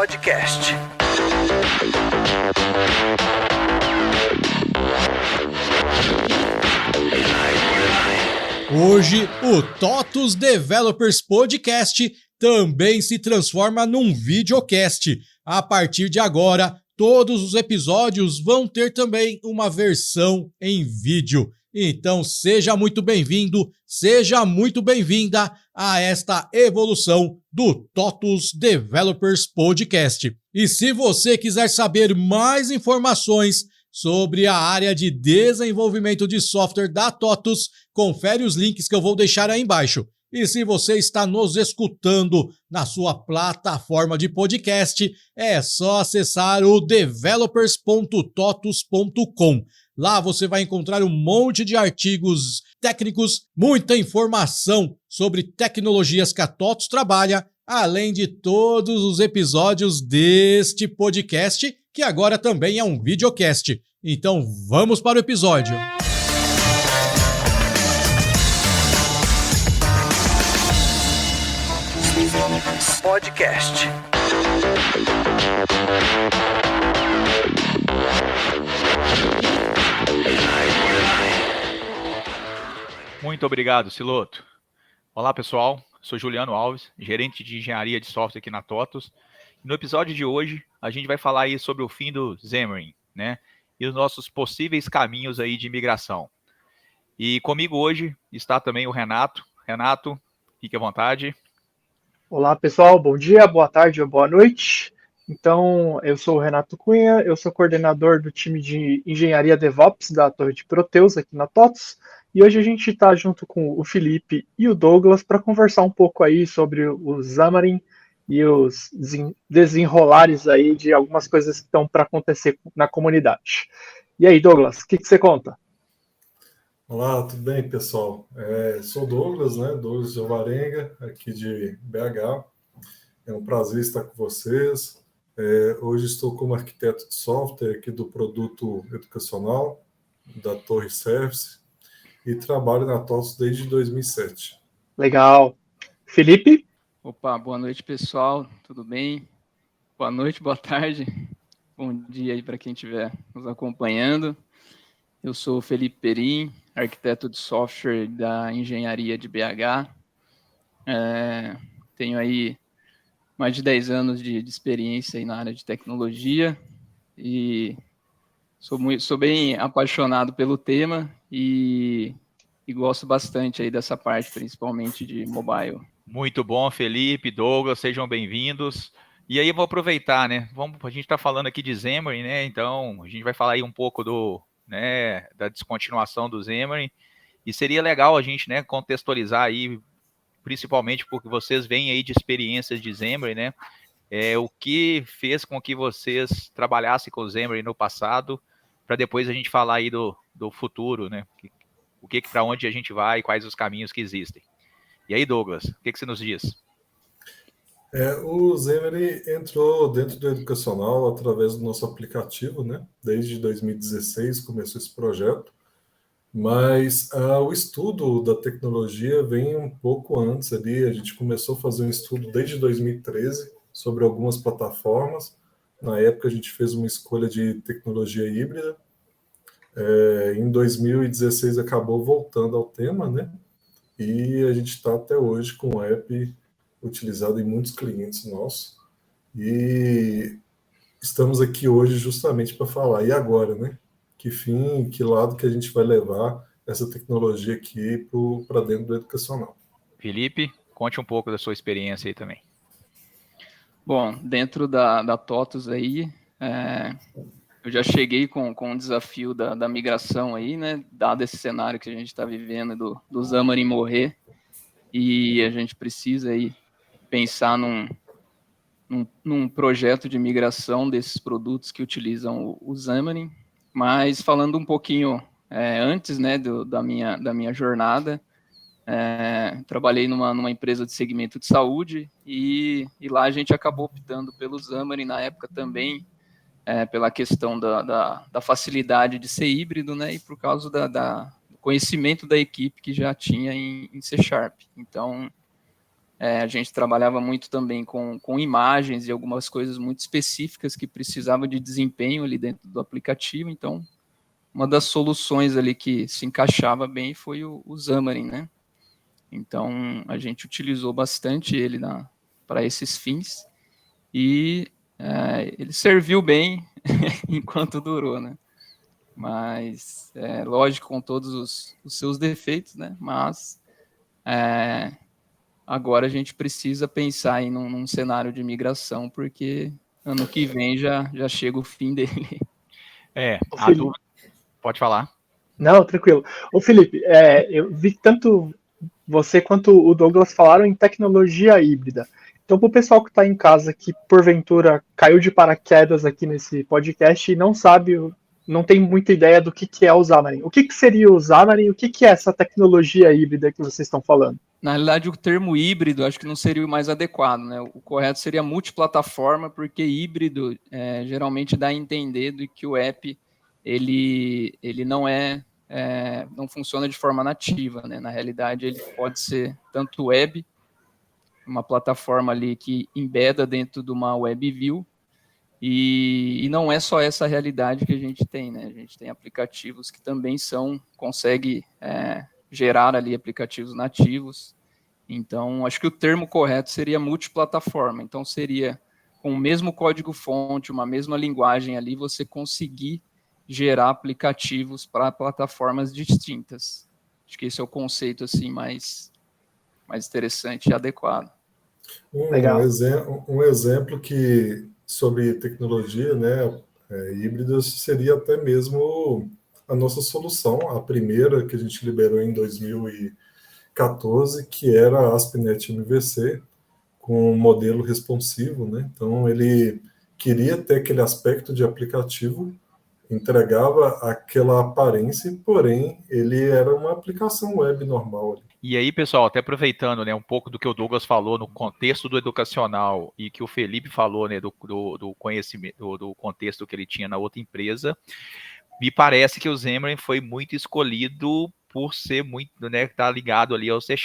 Podcast. Hoje, o TOTUS Developers Podcast também se transforma num videocast. A partir de agora, todos os episódios vão ter também uma versão em vídeo. Então, seja muito bem-vindo, seja muito bem-vinda a esta evolução do TOTUS Developers Podcast. E se você quiser saber mais informações sobre a área de desenvolvimento de software da TOTUS, confere os links que eu vou deixar aí embaixo. E se você está nos escutando na sua plataforma de podcast, é só acessar o developers.totus.com. Lá você vai encontrar um monte de artigos técnicos, muita informação sobre tecnologias que a TOTUS trabalha, além de todos os episódios deste podcast, que agora também é um videocast. Então vamos para o episódio. Podcast. Muito obrigado, Siloto. Olá, pessoal. Sou Juliano Alves, gerente de engenharia de software aqui na TOTUS. No episódio de hoje, a gente vai falar aí sobre o fim do Xamarin, né? E os nossos possíveis caminhos aí de migração. E comigo hoje está também o Renato. Renato, fique à vontade. Olá, pessoal. Bom dia, boa tarde ou boa noite. Então, eu sou o Renato Cunha, eu sou coordenador do time de engenharia DevOps da Torre de Proteus aqui na TOTUS. E hoje a gente está junto com o Felipe e o Douglas para conversar um pouco aí sobre o Xamarin e os desenrolares aí de algumas coisas que estão para acontecer na comunidade. E aí, Douglas, o que você conta? Olá, tudo bem, pessoal? Sou Douglas, né? Douglas Jovarenga, aqui de BH. É um prazer estar com vocês. Hoje estou como arquiteto de software aqui do produto educacional da Torre Service e trabalho na TOTUS desde 2007. Legal. Felipe? Opa, boa noite, pessoal. Tudo bem? Boa noite, boa tarde. Bom dia aí para quem estiver nos acompanhando. Eu sou o Felipe Perim, arquiteto de software da engenharia de BH. Tenho aí mais de 10 anos de experiência aí na área de tecnologia e sou bem apaixonado pelo tema e gosto bastante aí dessa parte, principalmente de mobile. Muito bom, Felipe, Douglas, sejam bem-vindos. E aí eu vou aproveitar, né? A gente está falando aqui de Xamarin, né? Então a gente vai falar aí um pouco da descontinuação do Xamarin, e seria legal a gente, né, contextualizar aí, principalmente porque vocês vêm aí de experiências de Xamarin, né, o que fez com que vocês trabalhassem com o Xamarin no passado, para depois a gente falar aí do futuro, né, para onde a gente vai, quais os caminhos que existem. E aí, Douglas, o que você nos diz? O Xamarin entrou dentro do educacional através do nosso aplicativo, né? Desde 2016 começou esse projeto, mas o estudo da tecnologia vem um pouco antes ali. A gente começou a fazer um estudo desde 2013 sobre algumas plataformas. Na época a gente fez uma escolha de tecnologia híbrida. Em 2016 acabou voltando ao tema, né? E a gente está até hoje com o app utilizado em muitos clientes nossos, e estamos aqui hoje justamente para falar, e agora, né? Que lado que a gente vai levar essa tecnologia aqui para dentro do educacional. Felipe, conte um pouco da sua experiência aí também. Bom, dentro da TOTUS aí, eu já cheguei com o desafio da migração aí, né? Dado esse cenário que a gente está vivendo do Xamarin morrer, e a gente precisa aí pensar num projeto de migração desses produtos que utilizam o Xamarin. Mas falando um pouquinho antes, né, da minha jornada, trabalhei numa empresa de segmento de saúde, e lá a gente acabou optando pelo Xamarin na época também, pela questão da facilidade de ser híbrido, né, e por causa do conhecimento da equipe que já tinha em C#. Então, A gente trabalhava muito também com imagens e algumas coisas muito específicas que precisavam de desempenho ali dentro do aplicativo. Então, uma das soluções ali que se encaixava bem foi o Xamarin, né? Então, a gente utilizou bastante ele para esses fins e ele serviu bem enquanto durou, né? Mas, lógico, com todos os seus defeitos, né? Mas agora a gente precisa pensar num cenário de migração, porque ano que vem já chega o fim dele. A dúvida... Pode falar. Não, tranquilo. Ô, Felipe, eu vi que tanto você quanto o Douglas falaram em tecnologia híbrida. Então, para o pessoal que está em casa, que porventura caiu de paraquedas aqui nesse podcast e não sabe, não tem muita ideia do que é o Xamarin. O que seria o Xamarin e o que é essa tecnologia híbrida que vocês estão falando? Na realidade, o termo híbrido acho que não seria o mais adequado, né? O correto seria multiplataforma, porque híbrido geralmente dá a entender de que o app ele não funciona de forma nativa, né? Na realidade, ele pode ser tanto web, uma plataforma ali que embeda dentro de uma web view, e não é só essa realidade que a gente tem, né? A gente tem aplicativos que também consegue gerar ali aplicativos nativos. Então, acho que o termo correto seria multiplataforma. Então, seria com o mesmo código-fonte, uma mesma linguagem ali, você conseguir gerar aplicativos para plataformas distintas. Acho que esse é o conceito assim mais interessante e adequado. Um exemplo que sobre tecnologia, né, híbridas seria até mesmo a nossa solução, a primeira que a gente liberou em 2014, que era a ASP.NET MVC, com um modelo responsivo, né? Então ele queria ter aquele aspecto de aplicativo, entregava aquela aparência, porém ele era uma aplicação web normal. E aí, pessoal, até aproveitando, né, um pouco do que o Douglas falou no contexto do educacional e que o Felipe falou, né, do conhecimento, do contexto que ele tinha na outra empresa, me parece que o Xamarin foi muito escolhido por ser muito, né, tá ligado ali ao C#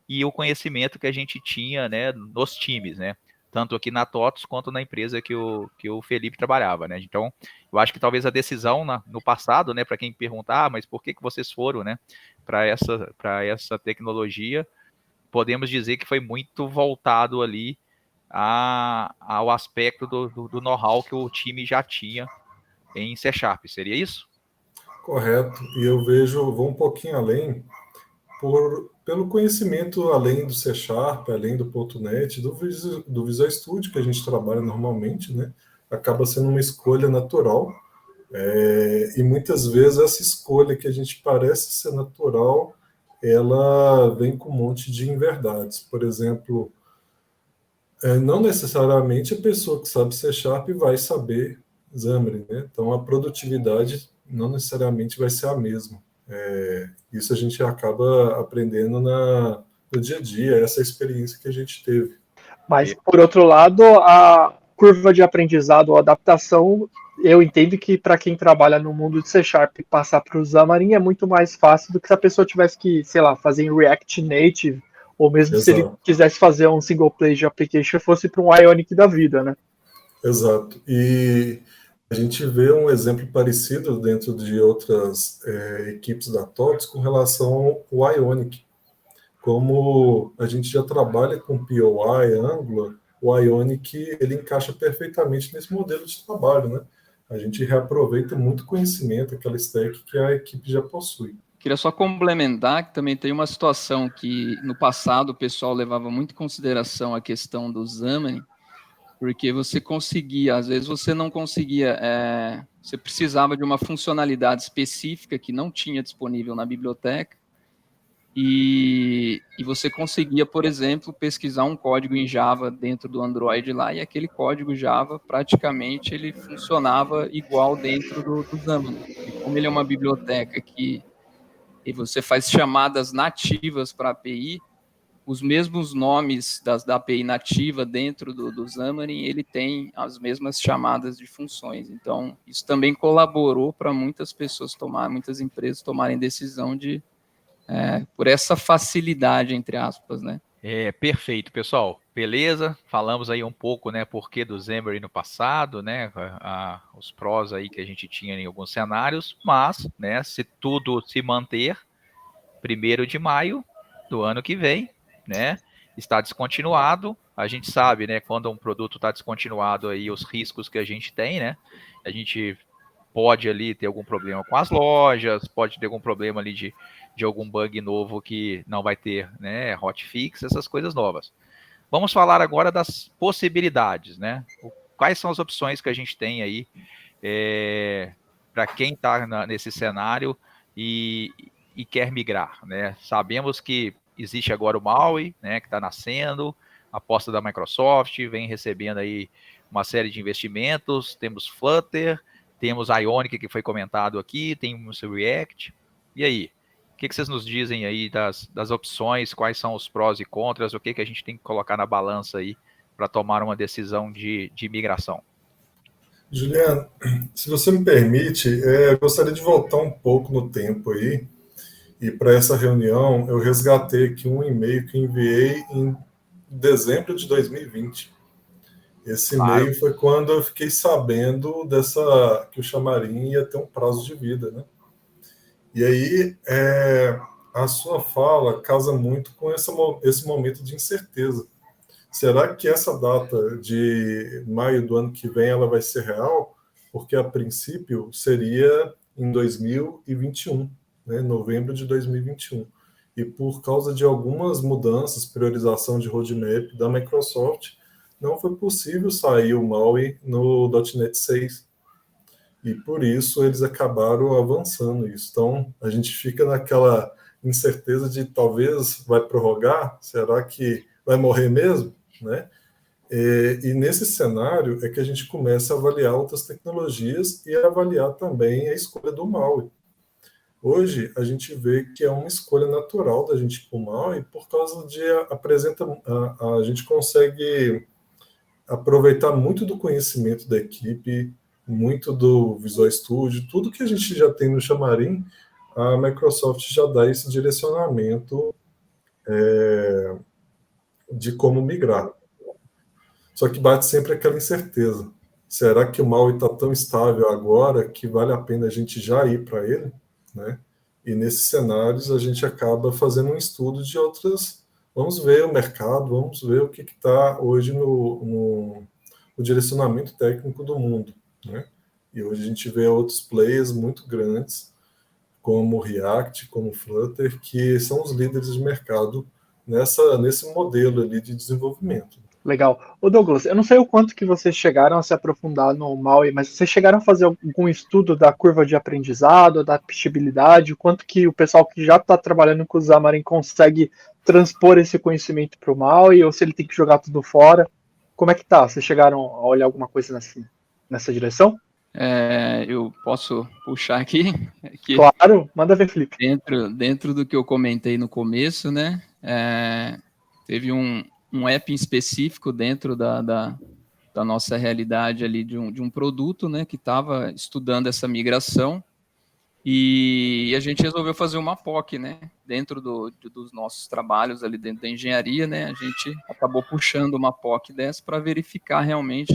e o conhecimento que a gente tinha, né, nos times, né, tanto aqui na TOTOS quanto na empresa que o Felipe trabalhava, né. Então, eu acho que talvez a decisão no passado, né, para quem perguntar, mas por que vocês foram, né, para essa tecnologia, podemos dizer que foi muito voltado ali ao aspecto do know-how que o time já tinha em C#, seria isso? Correto, e eu vou um pouquinho além, pelo conhecimento além do C#, além do .NET, do Visual Studio, que a gente trabalha normalmente, né? Acaba sendo uma escolha natural, e muitas vezes essa escolha que a gente parece ser natural, ela vem com um monte de inverdades. Por exemplo, não necessariamente a pessoa que sabe C# vai saber Xamarin, né? Então a produtividade não necessariamente vai ser a mesma. Isso a gente acaba aprendendo no dia a dia, essa experiência que a gente teve. Mas, por outro lado, a curva de aprendizado ou adaptação, eu entendo que para quem trabalha no mundo de C# passar para o Xamarin é muito mais fácil do que se a pessoa tivesse que, sei lá, fazer em React Native, ou mesmo Exato. se ele quisesse fazer um single page application, fosse para um Ionic da vida, né? Exato. E a gente vê um exemplo parecido dentro de outras equipes da TOTOS com relação ao Ionic. Como a gente já trabalha com POI, Angular, o Ionic ele encaixa perfeitamente nesse modelo de trabalho, né? A gente reaproveita muito conhecimento, aquela stack que a equipe já possui. Queria só complementar que também tem uma situação que no passado o pessoal levava muito em consideração a questão do Xamarin, porque você conseguia, às vezes você não conseguia, você precisava de uma funcionalidade específica que não tinha disponível na biblioteca, e você conseguia, por exemplo, pesquisar um código em Java dentro do Android lá, e aquele código Java praticamente ele funcionava igual dentro do Xamarin. E como ele é uma biblioteca e você faz chamadas nativas para a API, os mesmos nomes da API nativa dentro do Xamarin, ele tem as mesmas chamadas de funções. Então, isso também colaborou para muitas empresas tomarem decisão por essa facilidade, entre aspas, né? Perfeito, pessoal. Beleza? Falamos aí um pouco, né, porquê do Xamarin no passado, né, os prós aí que a gente tinha em alguns cenários, mas, né, se tudo se manter, 1º de maio do ano que vem, né, está descontinuado. A gente sabe, né, quando um produto está descontinuado aí, os riscos que a gente tem, né, a gente pode ali ter algum problema com as lojas, pode ter algum problema ali de algum bug novo que não vai ter, né, hotfix, essas coisas novas. Vamos falar agora das possibilidades, né? Quais são as opções que a gente tem aí para quem está nesse cenário e quer migrar, né? Sabemos que existe agora o MAUI, né, que está nascendo, a aposta da Microsoft, vem recebendo aí uma série de investimentos, temos Flutter, temos Ionic, que foi comentado aqui, temos React. E aí? O que vocês nos dizem aí das opções, quais são os prós e contras, o que a gente tem que colocar na balança aí para tomar uma decisão de migração? Juliano, se você me permite, eu gostaria de voltar um pouco no tempo aí, e para essa reunião eu resgatei aqui um e-mail que enviei em dezembro de 2020. Esse Claro. e-mail foi quando eu fiquei sabendo que o Xamarin ia ter um prazo de vida, né? E aí a sua fala casa muito com esse momento de incerteza. Será que essa data de maio do ano que vem ela vai ser real? Porque a princípio seria em 2021, né? Novembro de 2021. E por causa de algumas mudanças, priorização de roadmap da Microsoft, não foi possível sair o MAUI no .NET 6. E por isso eles acabaram avançando isso. Então a gente fica naquela incerteza de talvez vai prorrogar, será que vai morrer mesmo, né? E nesse cenário é que a gente começa a avaliar outras tecnologias e avaliar também a escolha do MAUI. Hoje a gente vê que é uma escolha natural da gente ir para o MAUI por causa de a gente consegue aproveitar muito do conhecimento da equipe, muito do Visual Studio, tudo que a gente já tem no Xamarin, a Microsoft já dá esse direcionamento de como migrar. Só que bate sempre aquela incerteza. Será que o MAUI está tão estável agora que vale a pena a gente já ir para ele? Né? E nesses cenários a gente acaba fazendo um estudo de outras. Vamos ver o mercado, vamos ver o que está hoje no direcionamento técnico do mundo. Né? E hoje a gente vê outros players muito grandes, como o React, como o Flutter, que são os líderes de mercado nesse modelo ali de desenvolvimento. Legal. Ô Douglas, eu não sei o quanto que vocês chegaram a se aprofundar no MAUI, mas vocês chegaram a fazer algum estudo da curva de aprendizado, da aplicabilidade, o quanto que o pessoal que já está trabalhando com o Xamarin consegue transpor esse conhecimento para o MAUI, ou se ele tem que jogar tudo fora? Como é que tá? Vocês chegaram a olhar alguma coisa nessa direção? Eu posso puxar aqui? Claro, manda ver, Felipe. Dentro do que eu comentei no começo, né? Teve um app em específico dentro da nossa realidade ali de um produto, né, que estava estudando essa migração, e a gente resolveu fazer uma POC, né, dentro dos nossos trabalhos ali dentro da engenharia, né, a gente acabou puxando uma POC dessa para verificar realmente,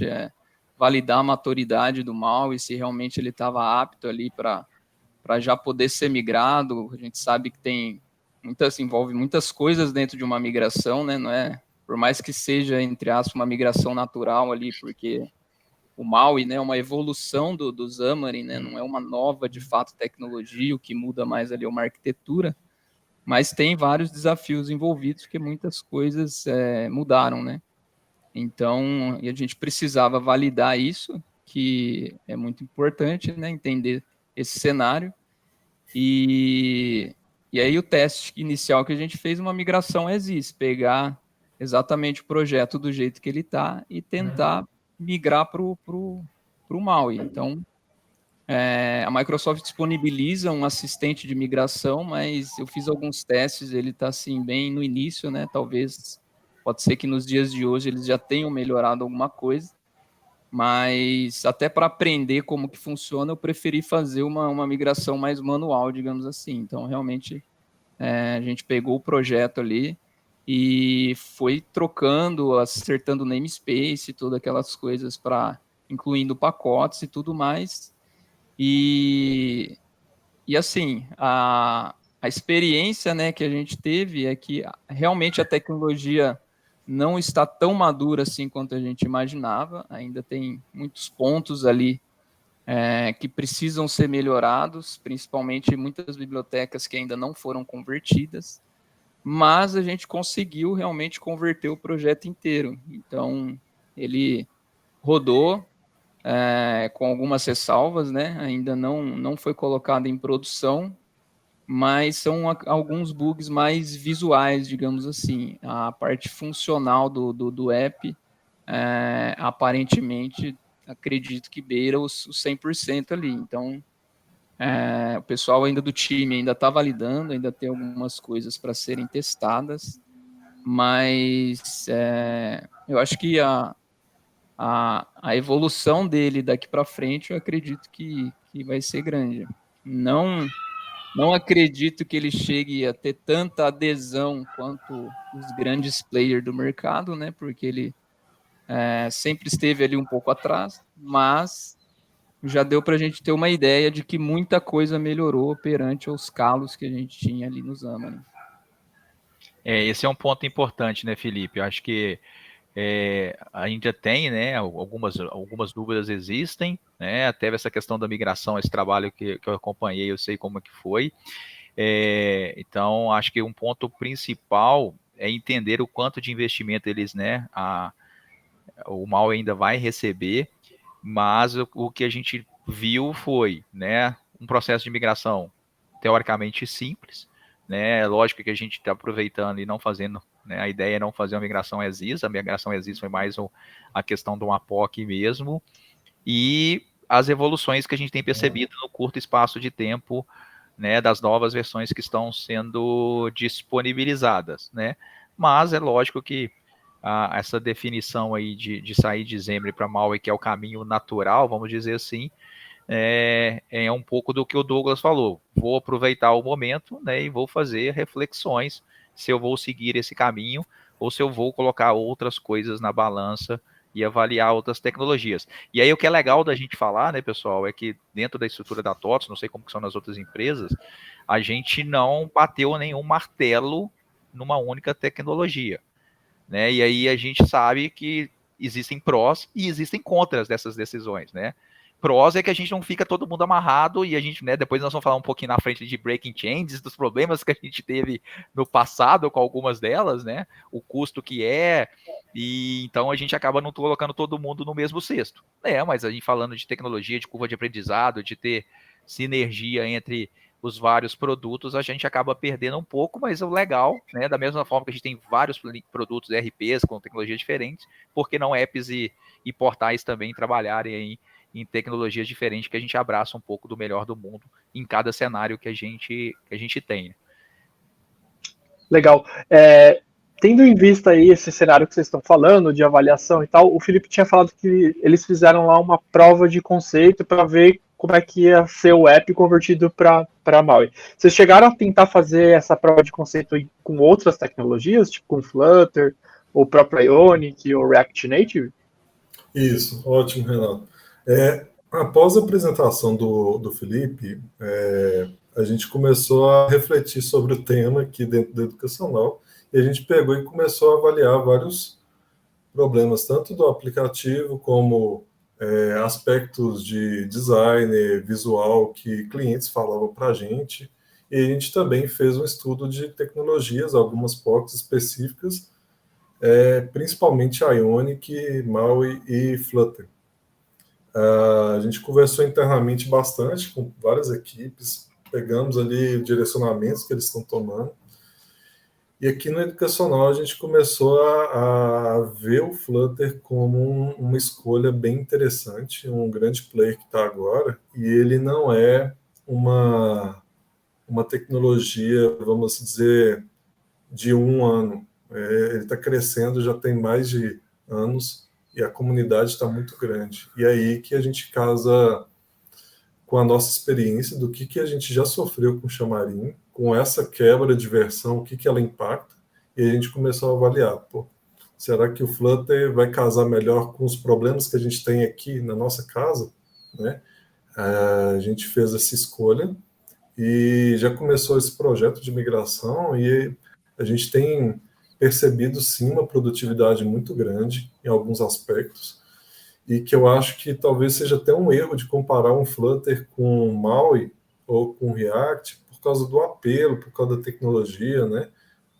validar a maturidade do MAUI, se realmente ele estava apto ali para já poder ser migrado. A gente sabe que envolve muitas coisas dentro de uma migração, né, não é? Por mais que seja, entre aspas, uma migração natural ali, porque o MAUI, né, é uma evolução do Xamarin, né, não é uma nova, de fato, tecnologia, o que muda mais ali é uma arquitetura, mas tem vários desafios envolvidos, porque muitas coisas mudaram, né? Então, a gente precisava validar isso, que é muito importante, né, entender esse cenário, e aí o teste inicial que a gente fez, uma migração existe, pegar exatamente o projeto do jeito que ele está e tentar migrar para o MAUI. Então, a Microsoft disponibiliza um assistente de migração, mas eu fiz alguns testes, ele está assim, bem no início, né? Talvez, pode ser que nos dias de hoje eles já tenham melhorado alguma coisa, mas até para aprender como que funciona, eu preferi fazer uma migração mais manual, digamos assim. Então, realmente, a gente pegou o projeto ali e foi trocando, acertando namespace, todas aquelas coisas incluindo pacotes e tudo mais. E assim, a experiência, né, que a gente teve é que realmente a tecnologia não está tão madura assim quanto a gente imaginava, ainda tem muitos pontos ali que precisam ser melhorados, principalmente muitas bibliotecas que ainda não foram convertidas, mas a gente conseguiu realmente converter o projeto inteiro. Então, ele rodou com algumas ressalvas, né? Ainda não foi colocado em produção, mas são alguns bugs mais visuais, digamos assim. A parte funcional do app, aparentemente, acredito que beira os 100% ali. Então, o pessoal ainda do time ainda está validando, ainda tem algumas coisas para serem testadas, mas eu acho que a evolução dele daqui para frente, eu acredito que vai ser grande. Não acredito que ele chegue a ter tanta adesão quanto os grandes players do mercado, né? Porque ele sempre esteve ali um pouco atrás, mas já deu para a gente ter uma ideia de que muita coisa melhorou perante os calos que a gente tinha ali no Xamarin. Esse é um ponto importante, né, Felipe? Eu acho que ainda tem, né, algumas dúvidas existem, né, até essa questão da migração, esse trabalho que eu acompanhei, eu sei como é que foi. Então, acho que um ponto principal é entender o quanto de investimento eles, né, o MAU ainda vai receber, mas o que a gente viu foi, né, um processo de migração teoricamente simples, né, lógico que a gente está aproveitando e não fazendo, né, a ideia é não fazer uma migração as-is, a migração as-is foi mais a questão de uma POC mesmo, e as evoluções que a gente tem percebido no curto espaço de tempo, né, das novas versões que estão sendo disponibilizadas, né, mas é lógico que essa definição aí de sair de Xamarin para Maui, que é o caminho natural, vamos dizer assim, é um pouco do que o Douglas falou. Vou aproveitar o momento, né, e vou fazer reflexões se eu vou seguir esse caminho ou se eu vou colocar outras coisas na balança e avaliar outras tecnologias. E aí o que é legal da gente falar, né, pessoal, é que dentro da estrutura da TOTS, não sei como que são nas outras empresas, a gente não bateu nenhum martelo numa única tecnologia, né? E aí a gente sabe que existem prós e existem contras dessas decisões, né? Prós é que a gente não fica todo mundo amarrado e a gente, né, depois nós vamos falar um pouquinho na frente de breaking changes, dos problemas que a gente teve no passado com algumas delas, né? O custo que e então a gente acaba não colocando todo mundo no mesmo cesto. Mas a gente falando de tecnologia, de curva de aprendizado, de ter sinergia entre os vários produtos, a gente acaba perdendo um pouco, mas o legal, né, da mesma forma que a gente tem vários produtos ERPs com tecnologias diferentes, porque não apps e portais também trabalharem aí em tecnologias diferentes, que a gente abraça um pouco do melhor do mundo em cada cenário que a gente tem. Legal. Tendo em vista aí esse cenário que vocês estão falando, de avaliação e tal, o Felipe tinha falado que eles fizeram lá uma prova de conceito para ver como é que ia ser o app convertido para Maui. Vocês chegaram a tentar fazer essa prova de conceito com outras tecnologias, tipo com Flutter, ou próprio Ionic, ou React Native? Isso, ótimo, Renato. Após a apresentação do Felipe, a gente começou a refletir sobre o tema aqui dentro da educacional, e a gente pegou e começou a avaliar vários problemas, tanto do aplicativo como aspectos de design, visual, que clientes falavam para a gente. E a gente também fez um estudo de tecnologias, algumas POCs específicas, principalmente Ionic, Maui e Flutter. A gente conversou internamente bastante com várias equipes, pegamos ali direcionamentos que eles estão tomando. E aqui no educacional a gente começou a ver o Flutter como uma escolha bem interessante, um grande player que está agora, e ele não é uma tecnologia, vamos dizer, de um ano. Ele está crescendo, já tem mais de anos, e a comunidade está muito grande. E aí que a gente casa com a nossa experiência do que a gente já sofreu com o Xamarin, com essa quebra de versão, o que ela impacta, e a gente começou a avaliar, pô, será que o Flutter vai casar melhor com os problemas que a gente tem aqui na nossa casa, né? A gente fez essa escolha e já começou esse projeto de migração e a gente tem percebido, sim, uma produtividade muito grande em alguns aspectos e que eu acho que talvez seja até um erro de comparar um Flutter com um MAUI ou com React por causa do apelo, por causa da tecnologia, né?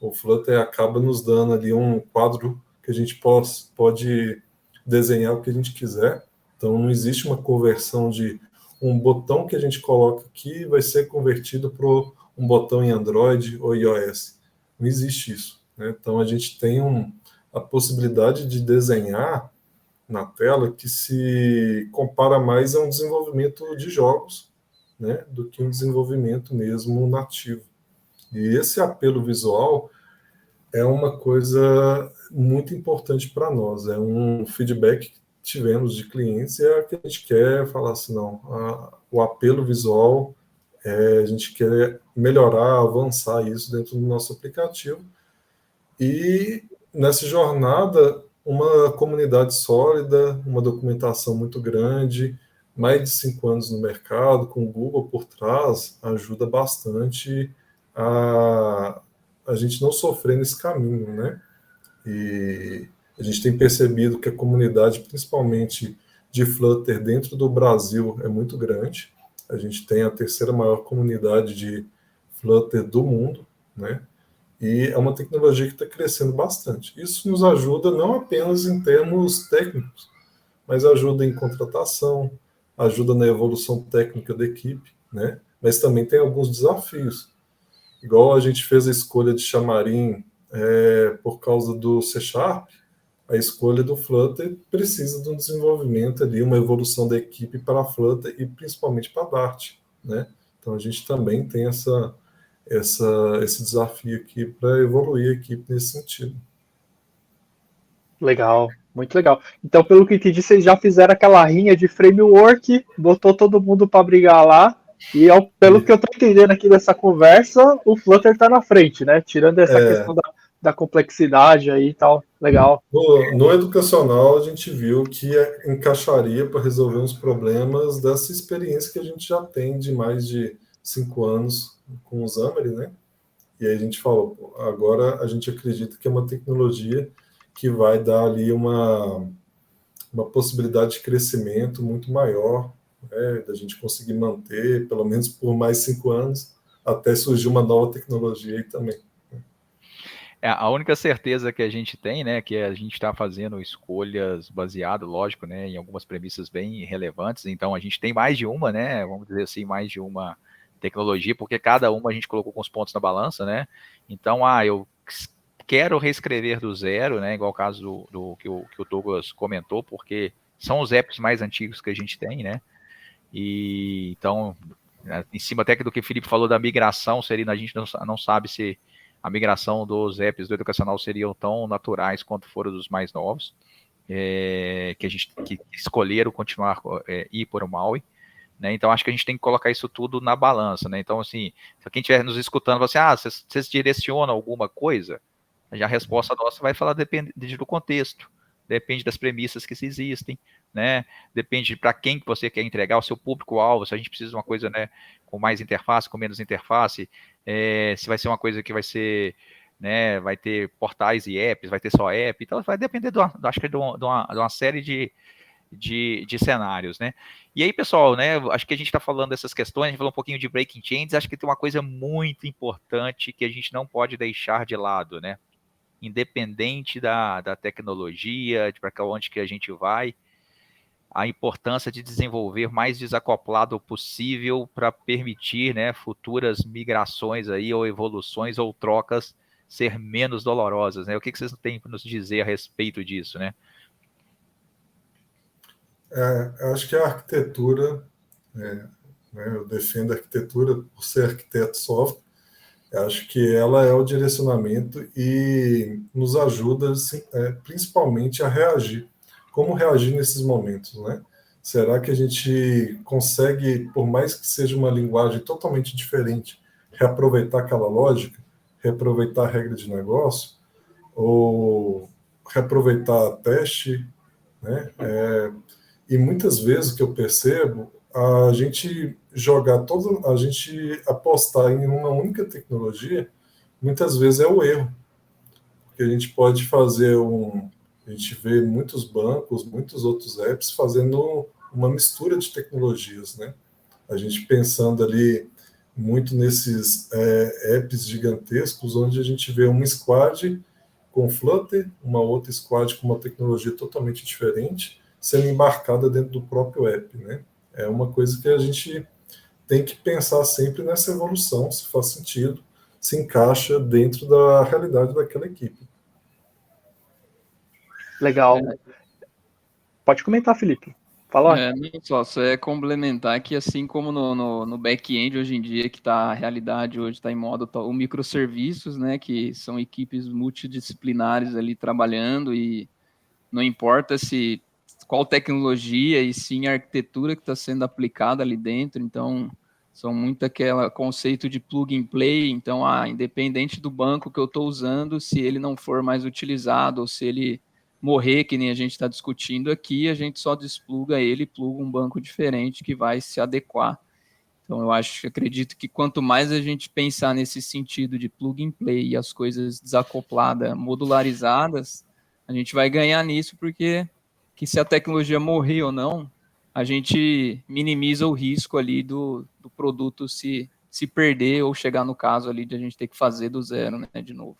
O Flutter acaba nos dando ali um quadro que a gente pode desenhar o que a gente quiser. Então, não existe uma conversão de um botão que a gente coloca aqui vai ser convertido para um botão em Android ou iOS. Não existe isso, né? Então, a gente tem a possibilidade de desenhar na tela que se compara mais a um desenvolvimento de jogos, né, do que um desenvolvimento mesmo nativo. E esse apelo visual é uma coisa muito importante para nós, é um feedback que tivemos de clientes e é que a gente quer falar assim, não, o apelo visual, a gente quer melhorar, avançar isso dentro do nosso aplicativo. E nessa jornada, uma comunidade sólida, uma documentação muito grande, mais de 5 anos no mercado, com o Google por trás, ajuda bastante a gente não sofrer nesse caminho, né? E a gente tem percebido que a comunidade, principalmente de Flutter dentro do Brasil, é muito grande. A gente tem a terceira maior comunidade de Flutter do mundo, né? E é uma tecnologia que está crescendo bastante. Isso nos ajuda não apenas em termos técnicos, mas ajuda em contratação, ajuda na evolução técnica da equipe, né? Mas também tem alguns desafios. Igual a gente fez a escolha de Xamarin por causa do C#, a escolha do Flutter precisa de um desenvolvimento ali, uma evolução da equipe para Flutter e principalmente para Dart, né? Então a gente também tem esse desafio aqui para evoluir a equipe nesse sentido. Legal, muito legal. Então, pelo que entendi, vocês já fizeram aquela rinha de framework, botou todo mundo para brigar lá, e pelo que eu estou entendendo aqui dessa conversa, o Flutter está na frente, né? Tirando essa questão da complexidade aí e tal. Legal. No educacional, a gente viu que encaixaria para resolver uns problemas dessa experiência que a gente já tem de mais de 5 anos com o Xamarin, né? E aí a gente falou, agora a gente acredita que é uma tecnologia que vai dar ali uma possibilidade de crescimento muito maior, né, da gente conseguir manter, pelo menos por mais 5 anos, até surgir uma nova tecnologia aí também. A única certeza que a gente tem, né, que a gente está fazendo escolhas baseadas, lógico, né, em algumas premissas bem relevantes. Então, a gente tem mais de uma, né, vamos dizer assim, mais de uma tecnologia, porque cada uma a gente colocou com os pontos na balança, né. Então, eu quero reescrever do zero, né, igual o caso do que o Douglas comentou, porque são os apps mais antigos que a gente tem, né. E então, em cima até do que o Felipe falou da migração, a gente não sabe se a migração dos apps do educacional seriam tão naturais quanto foram dos mais novos, que escolheram continuar ir por o MAUI, né? Então, acho que a gente tem que colocar isso tudo na balança, né? Então, assim, se quem estiver nos escutando, fala assim, vocês direcionam alguma coisa? A resposta nossa vai falar, depende do contexto, depende das premissas que existem, né? Depende para quem que você quer entregar, o seu público-alvo, se a gente precisa de uma coisa, né, com mais interface, com menos interface, se vai ser uma coisa que vai ser, né, vai ter portais e apps, vai ter só app, então vai depender acho que de uma série de cenários, né? E aí, pessoal, né, acho que a gente está falando dessas questões, a gente falou um pouquinho de breaking chains, acho que tem uma coisa muito importante que a gente não pode deixar de lado, né? Independente da tecnologia, para onde que a gente vai, a importância de desenvolver mais desacoplado possível para permitir, né, futuras migrações aí, ou evoluções ou trocas ser menos dolorosas, né? O que vocês têm para nos dizer a respeito disso, né? Eu acho que a arquitetura, né, eu defendo a arquitetura por ser arquiteto software, acho que ela é o direcionamento e nos ajuda, principalmente, a reagir. Como reagir nesses momentos, né? Será que a gente consegue, por mais que seja uma linguagem totalmente diferente, reaproveitar aquela lógica, reaproveitar a regra de negócio? ou reaproveitar teste, né? E muitas vezes o que eu percebo, a gente a gente apostar em uma única tecnologia, muitas vezes é o erro, porque a gente pode fazer a gente vê muitos bancos, muitos outros apps fazendo uma mistura de tecnologias, né? A gente pensando ali muito nesses apps gigantescos, onde a gente vê um squad com Flutter, uma outra squad com uma tecnologia totalmente diferente, sendo embarcada dentro do próprio app, né? É uma coisa que a gente tem que pensar sempre nessa evolução, se faz sentido, se encaixa dentro da realidade daquela equipe. Legal. Pode comentar, Felipe. Fala. Não só é complementar que assim como no back-end hoje em dia, que tá, a realidade hoje está em modo o microserviços, né, que são equipes multidisciplinares ali trabalhando e não importa se qual tecnologia e sim a arquitetura que está sendo aplicada ali dentro, então são muito aquele conceito de plug and play, então independente do banco que eu estou usando, se ele não for mais utilizado ou se ele morrer, que nem a gente está discutindo aqui, a gente só despluga ele e pluga um banco diferente que vai se adequar. Então eu acredito que quanto mais a gente pensar nesse sentido de plug and play e as coisas desacopladas, modularizadas, a gente vai ganhar nisso, porque que se a tecnologia morrer ou não, a gente minimiza o risco ali do produto se perder ou chegar no caso ali de a gente ter que fazer do zero, né, de novo.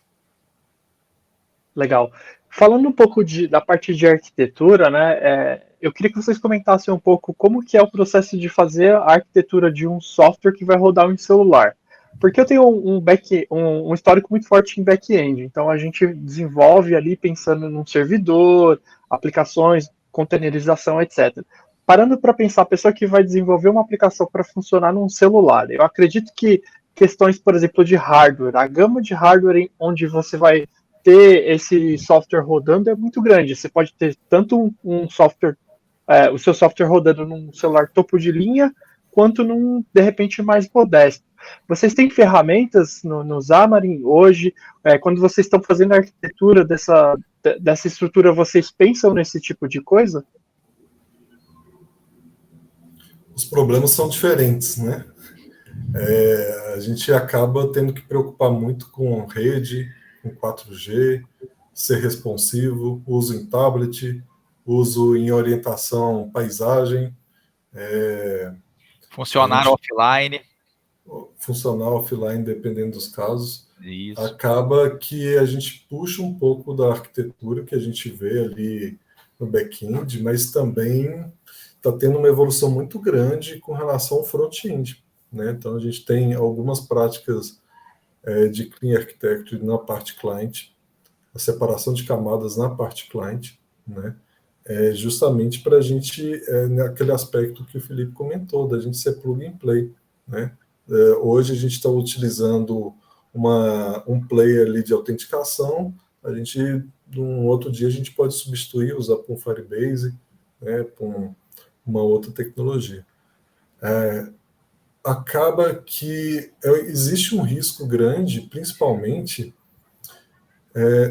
Legal. Falando um pouco da parte de arquitetura, né, eu queria que vocês comentassem um pouco como que é o processo de fazer a arquitetura de um software que vai rodar em celular. Porque eu tenho um histórico muito forte em back-end, então a gente desenvolve ali pensando num servidor, aplicações, containerização, etc. Parando para pensar, a pessoa que vai desenvolver uma aplicação para funcionar num celular, eu acredito que questões, por exemplo, de hardware, a gama de hardware onde você vai ter esse software rodando é muito grande. Você pode ter tanto um software, o seu software rodando num celular topo de linha, quanto num, de repente, mais modesto. Vocês têm ferramentas no Xamarin hoje? Quando vocês estão fazendo a arquitetura dessa estrutura, vocês pensam nesse tipo de coisa? Os problemas são diferentes, né? A gente acaba tendo que preocupar muito com rede, com 4G, ser responsivo, uso em tablet, uso em orientação paisagem. Funcionar offline. Funcionar offline, dependendo dos casos. Isso. Acaba que a gente puxa um pouco da arquitetura que a gente vê ali no back-end, mas também está tendo uma evolução muito grande com relação ao front-end, né? Então a gente tem algumas práticas de Clean Architecture na parte client, a separação de camadas na parte client, né? Justamente para a gente, naquele aspecto que o Felipe comentou, da gente ser plug and play, né? Hoje a gente está utilizando um player ali de autenticação, a gente, num outro dia, a gente pode substituir, usar por um Firebase, né, por uma outra tecnologia. Acaba que existe um risco grande, principalmente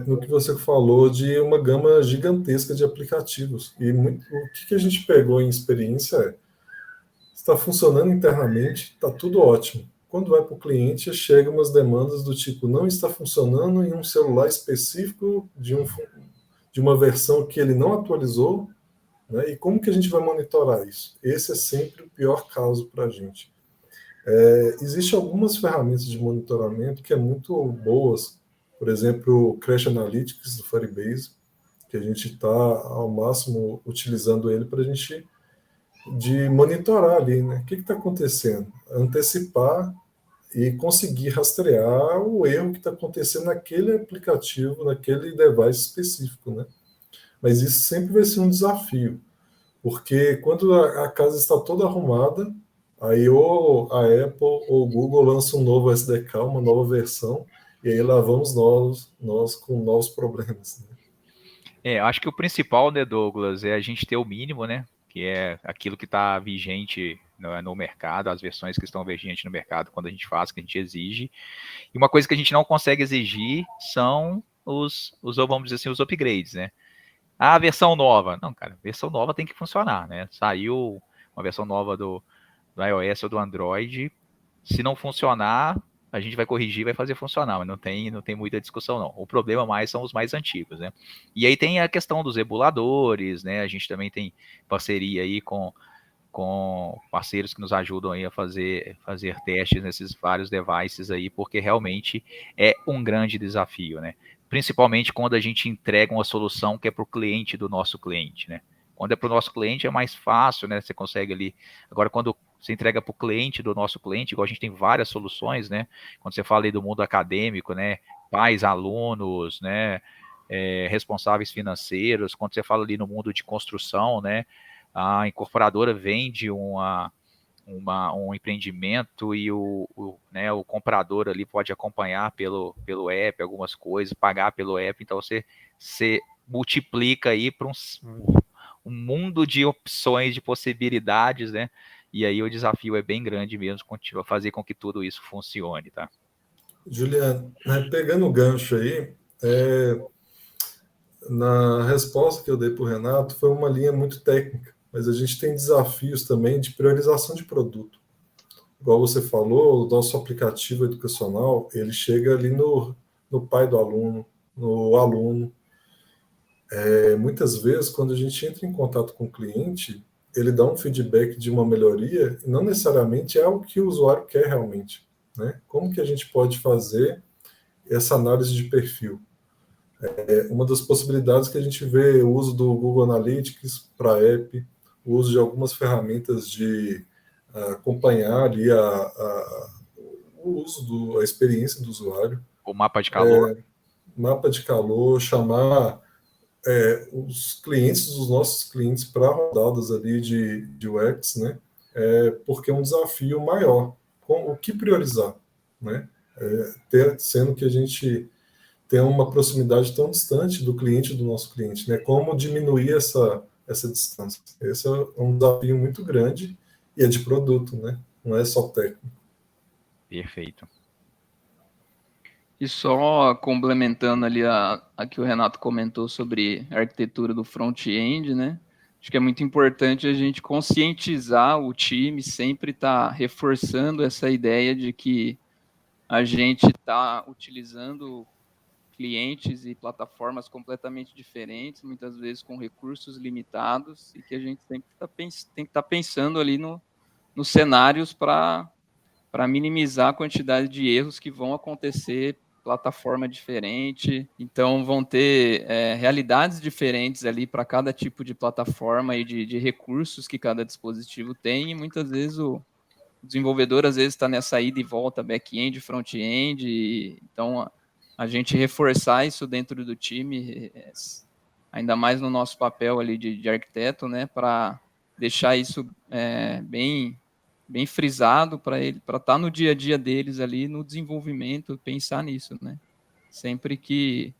no que você falou de uma gama gigantesca de aplicativos. E o que a gente pegou em experiência está funcionando internamente, está tudo ótimo. Quando vai para o cliente, chegam umas demandas do tipo, não está funcionando em um celular específico de uma versão que ele não atualizou, né? E como que a gente vai monitorar isso? Esse é sempre o pior caso para a gente. Existem algumas ferramentas de monitoramento que é muito boas, por exemplo, o Crash Analytics do Firebase, que a gente está ao máximo utilizando ele para a gente de monitorar ali, né? O que está acontecendo? Antecipar e conseguir rastrear o erro que está acontecendo naquele aplicativo, naquele device específico, né? Mas isso sempre vai ser um desafio, porque quando a casa está toda arrumada, aí ou a Apple ou o Google lança um novo SDK, uma nova versão, e aí lá vamos nós com novos problemas, né? Acho que o principal, né, Douglas, é a gente ter o mínimo, né? Que é aquilo que está vigente no mercado, as versões que estão vigentes no mercado quando a gente faz, que a gente exige. E uma coisa que a gente não consegue exigir são vamos dizer assim, os upgrades, né? A versão nova. Não, cara, versão nova tem que funcionar, né? Saiu uma versão nova do iOS ou do Android. Se não funcionar, a gente vai corrigir, vai fazer funcionar, mas não tem muita discussão, não. O problema mais são os mais antigos, né? E aí tem a questão dos emuladores, né? A gente também tem parceria aí com parceiros que nos ajudam aí a fazer testes nesses vários devices aí, porque realmente é um grande desafio, né? Principalmente quando a gente entrega uma solução que é para o cliente do nosso cliente, né? Quando é para o nosso cliente é mais fácil, né? Você consegue ali. Agora, quando você entrega para o cliente do nosso cliente, igual a gente tem várias soluções, né? Quando você fala aí do mundo acadêmico, né? Pais, alunos, né? Responsáveis financeiros. Quando você fala ali no mundo de construção, né? A incorporadora vende um empreendimento e né, o comprador ali pode acompanhar pelo app algumas coisas, pagar pelo app, então você multiplica aí para um mundo de opções, de possibilidades, né? E aí o desafio é bem grande mesmo, fazer com que tudo isso funcione, tá? Juliano, pegando o gancho aí, na resposta que eu dei para o Renato foi uma linha muito técnica, mas a gente tem desafios também de priorização de produto. Igual você falou, o nosso aplicativo educacional, ele chega ali no pai do aluno, no aluno. Muitas vezes, quando a gente entra em contato com o cliente, ele dá um feedback de uma melhoria e não necessariamente é o que o usuário quer realmente, né? Como que a gente pode fazer essa análise de perfil? Uma das possibilidades que a gente vê o uso do Google Analytics para app, o uso de algumas ferramentas de acompanhar ali o uso a experiência do usuário. O mapa de calor. Mapa de calor, chamar os clientes, os nossos clientes, para rodadas ali de UX, né? Porque é um desafio maior. O que priorizar, né? Sendo que a gente tem uma proximidade tão distante do cliente do nosso cliente, né? Como diminuir essa distância? Esse é um desafio muito grande e é de produto, né? Não é só técnico. Perfeito. E só complementando ali a que o Renato comentou sobre a arquitetura do front-end, né? Acho que é muito importante a gente conscientizar o time, sempre estar reforçando essa ideia de que a gente está utilizando clientes e plataformas completamente diferentes, muitas vezes com recursos limitados, e que a gente sempre tem que estar pensando ali nos cenários para minimizar a quantidade de erros que vão acontecer, plataforma diferente, então vão ter realidades diferentes ali para cada tipo de plataforma e de recursos que cada dispositivo tem, e muitas vezes o desenvolvedor às vezes está nessa ida e volta, back-end, front-end, então a gente reforçar isso dentro do time, ainda mais no nosso papel ali de arquiteto, né, para deixar isso bem frisado para estar no dia a dia deles ali, no desenvolvimento, pensar nisso, né? Sempre que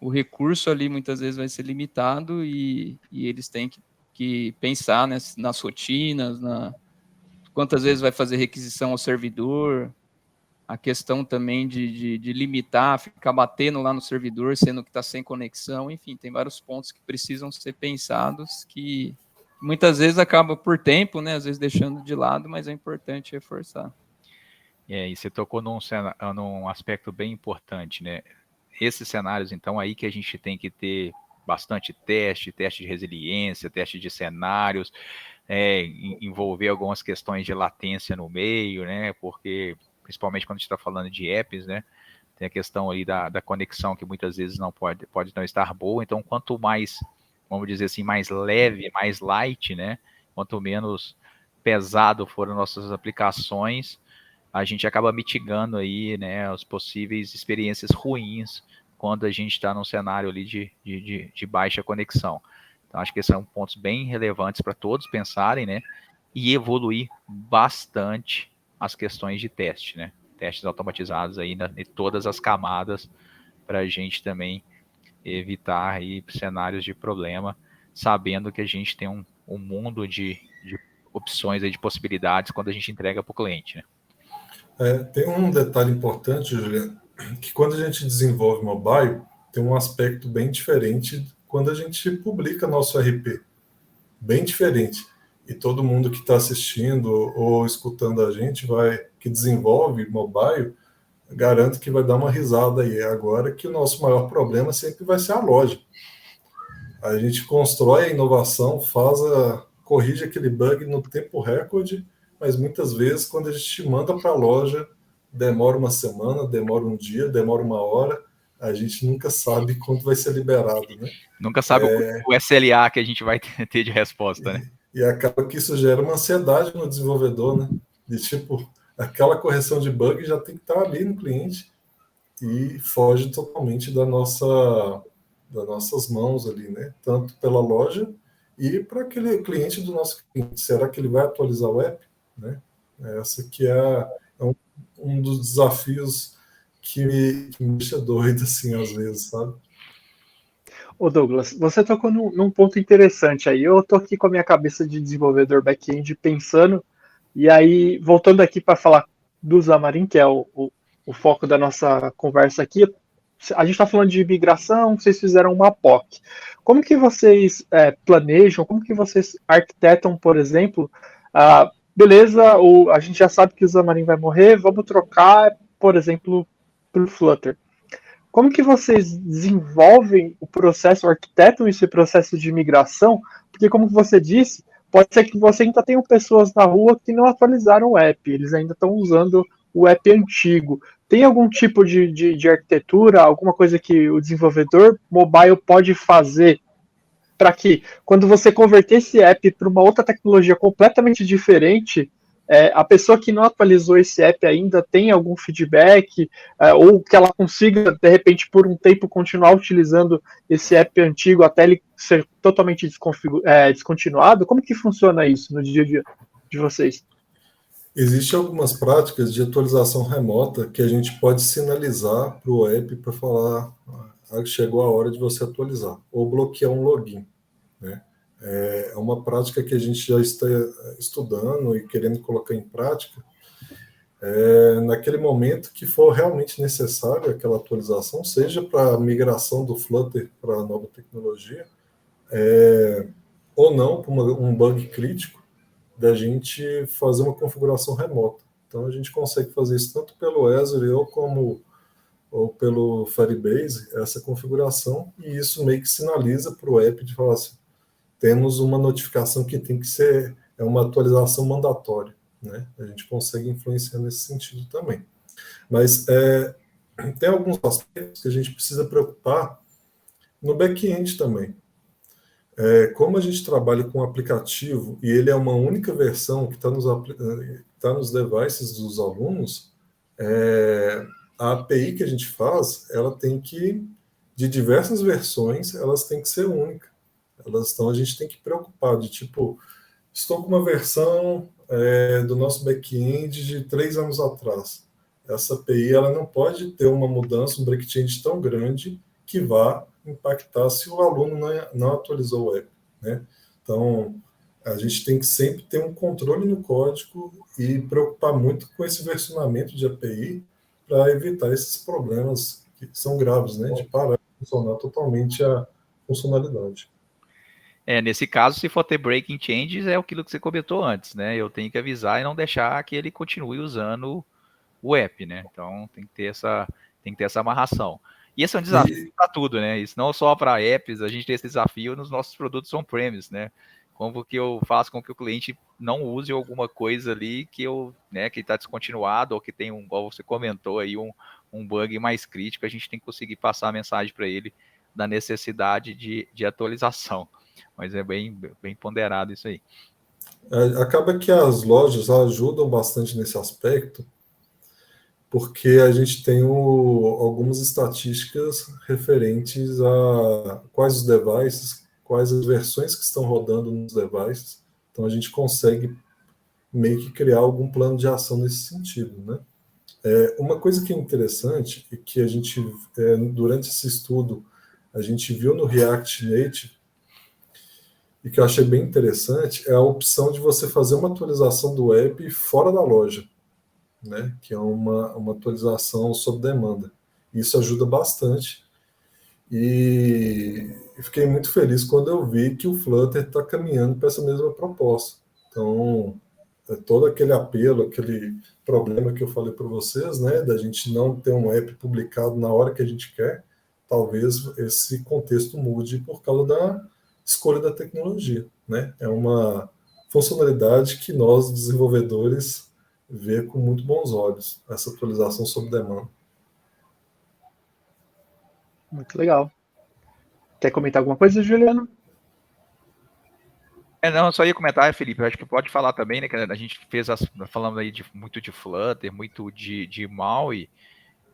o recurso ali muitas vezes vai ser limitado e eles têm que pensar nas rotinas, quantas vezes vai fazer requisição ao servidor, a questão também de limitar, ficar batendo lá no servidor, sendo que está sem conexão, enfim, tem vários pontos que precisam ser pensados, que muitas vezes acaba por tempo, né, às vezes deixando de lado, mas é importante reforçar. E você tocou num aspecto bem importante, né? Esses cenários, então, aí que a gente tem que ter bastante teste de resiliência, teste de cenários, envolver algumas questões de latência no meio, né? Porque, principalmente quando a gente está falando de apps, né? Tem a questão aí da conexão que muitas vezes não pode não estar boa. Então, quanto mais, vamos dizer assim, mais leve, mais light, né? Quanto menos pesado forem nossas aplicações, a gente acaba mitigando aí, né, as possíveis experiências ruins quando a gente está num cenário ali de baixa conexão. Então, acho que esses são pontos bem relevantes para todos pensarem, né, e evoluir bastante as questões de teste, né, testes automatizados aí em todas as camadas para a gente também evitar aí cenários de problema, sabendo que a gente tem um mundo de opções aí, de possibilidades quando a gente entrega para o cliente, né. Tem um detalhe importante, Juliano, que quando a gente desenvolve mobile, tem um aspecto bem diferente quando a gente publica nosso RP. Bem diferente. E todo mundo que está assistindo ou escutando a gente, que desenvolve mobile, garanto que vai dar uma risada aí. Agora que o nosso maior problema sempre vai ser a loja. A gente constrói a inovação, corrige aquele bug no tempo recorde, mas muitas vezes quando a gente manda para a loja, demora uma semana, demora um dia, demora uma hora, a gente nunca sabe quando vai ser liberado, né? Nunca sabe o SLA que a gente vai ter de resposta, né? E acaba que isso gera uma ansiedade no desenvolvedor, né? De tipo, aquela correção de bug já tem que estar ali no cliente e foge totalmente das nossas mãos ali, né? Tanto pela loja e para aquele cliente do nosso cliente. Será que ele vai atualizar o app? Né? Essa que é um dos desafios que me deixa doido, assim, às vezes, sabe? Ô Douglas, você tocou num ponto interessante aí. Eu tô aqui com a minha cabeça de desenvolvedor back-end pensando, e aí, voltando aqui para falar do Xamarin, que é o foco da nossa conversa aqui, a gente está falando de migração, vocês fizeram uma POC. Como que vocês planejam, como que vocês arquitetam, por exemplo, beleza, a gente já sabe que o Xamarin vai morrer, vamos trocar, por exemplo, para o Flutter. Como que vocês desenvolvem o processo, arquitetam esse processo de migração? Porque, como você disse, pode ser que você ainda tenha pessoas na rua que não atualizaram o app, eles ainda estão usando o app antigo. Tem algum tipo de arquitetura, alguma coisa que o desenvolvedor mobile pode fazer para que, quando você converter esse app para uma outra tecnologia completamente diferente, a pessoa que não atualizou esse app ainda tem algum feedback, ou que ela consiga, de repente, por um tempo, continuar utilizando esse app antigo até ele ser totalmente descontinuado? Como que funciona isso no dia a dia de vocês? Existem algumas práticas de atualização remota que a gente pode sinalizar para o app para falar chegou a hora de você atualizar, ou bloquear um login, né? É uma prática que a gente já está estudando e querendo colocar em prática. Naquele momento que for realmente necessário aquela atualização, seja para a migração do Flutter para a nova tecnologia, ou não, para um bug crítico, da gente fazer uma configuração remota. Então, a gente consegue fazer isso tanto pelo Azure ou pelo Firebase, essa configuração, e isso meio que sinaliza para o app de falar assim, temos uma notificação que tem que ser uma atualização mandatória, né? A gente consegue influenciar nesse sentido também. Mas tem alguns aspectos que a gente precisa preocupar no back-end também. Como a gente trabalha com o aplicativo e ele é uma única versão que está nos devices dos alunos, a API que a gente faz, ela tem que, de diversas versões, elas têm que ser únicas. Então a gente tem que preocupar de tipo, estou com uma versão do nosso back-end de 3 anos atrás. Essa API ela não pode ter uma mudança, um break-change tão grande que vá impactar se o aluno não atualizou o app, né? Então, a gente tem que sempre ter um controle no código e preocupar muito com esse versionamento de API para evitar esses problemas que são graves, né? De parar de funcionar totalmente a funcionalidade. Nesse caso, se for ter breaking changes, é aquilo que você comentou antes, né? Eu tenho que avisar e não deixar que ele continue usando o app, né? Então, tem que ter essa amarração. E esse é um desafio para tudo, né? Isso não só para apps, a gente tem esse desafio nos nossos produtos on-premise, né? Como que eu faço com que o cliente não use alguma coisa ali que que está descontinuado ou que tem igual você comentou aí, um bug mais crítico, a gente tem que conseguir passar a mensagem para ele da necessidade de atualização. Mas é bem ponderado isso aí. Acaba que as lojas ajudam bastante nesse aspecto, porque a gente tem algumas estatísticas referentes a quais os devices, quais as versões que estão rodando nos devices. Então, a gente consegue meio que criar algum plano de ação nesse sentido, né? Uma coisa que é interessante e que a gente, durante esse estudo, a gente viu no React Native e que eu achei bem interessante é a opção de você fazer uma atualização do app fora da loja, né? Que é uma atualização sob demanda. Isso ajuda bastante. E fiquei muito feliz quando eu vi que o Flutter está caminhando para essa mesma proposta. Então, todo aquele apelo, aquele problema que eu falei para vocês, né, da gente não ter um app publicado na hora que a gente quer, talvez esse contexto mude por causa da escolha da tecnologia, né? É uma funcionalidade que nós, desenvolvedores, vê com muito bons olhos, essa atualização sob demanda. Muito legal. Quer comentar alguma coisa, Juliano? Não, eu só ia comentar, Felipe, eu acho que pode falar também, né, que a gente falando aí muito de Flutter, muito de MAUI,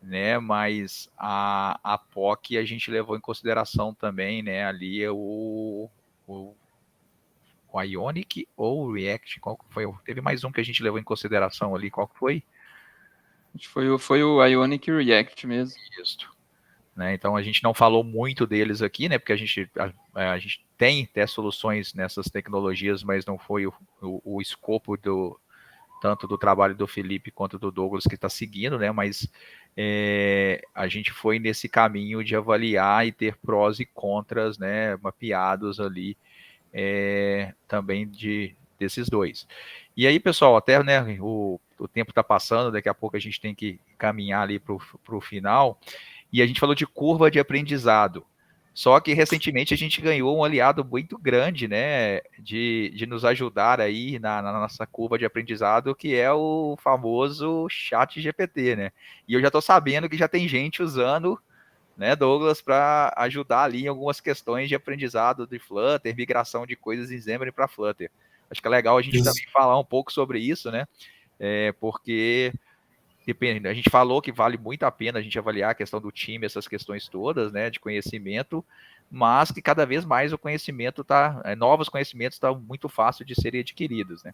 né, mas a POC a gente levou em consideração também, né, ali o Ionic ou o React, qual foi? Teve mais um que a gente levou em consideração ali, qual que foi? Foi o Ionic React mesmo. Isso. Né, então a gente não falou muito deles aqui, né? Porque a gente tem até soluções nessas tecnologias, mas não foi o escopo tanto do trabalho do Felipe quanto do Douglas que está seguindo, né? Mas a gente foi nesse caminho de avaliar e ter prós e contras, né? Mapeados ali também desses dois. E aí, pessoal, até né, o tempo está passando, daqui a pouco a gente tem que caminhar ali para o final. E a gente falou de curva de aprendizado. Só que recentemente a gente ganhou um aliado muito grande, né, de nos ajudar aí na nossa curva de aprendizado, que é o famoso ChatGPT, né? E eu já estou sabendo que já tem gente usando, né, Douglas, para ajudar ali em algumas questões de aprendizado de Flutter, migração de coisas em Xamarin para Flutter. Acho que é legal a gente também falar um pouco sobre isso, né? Porque depende, a gente falou que vale muito a pena a gente avaliar a questão do time, essas questões todas, né, de conhecimento, mas que cada vez mais o conhecimento novos conhecimentos estão muito fácil de serem adquiridos, né?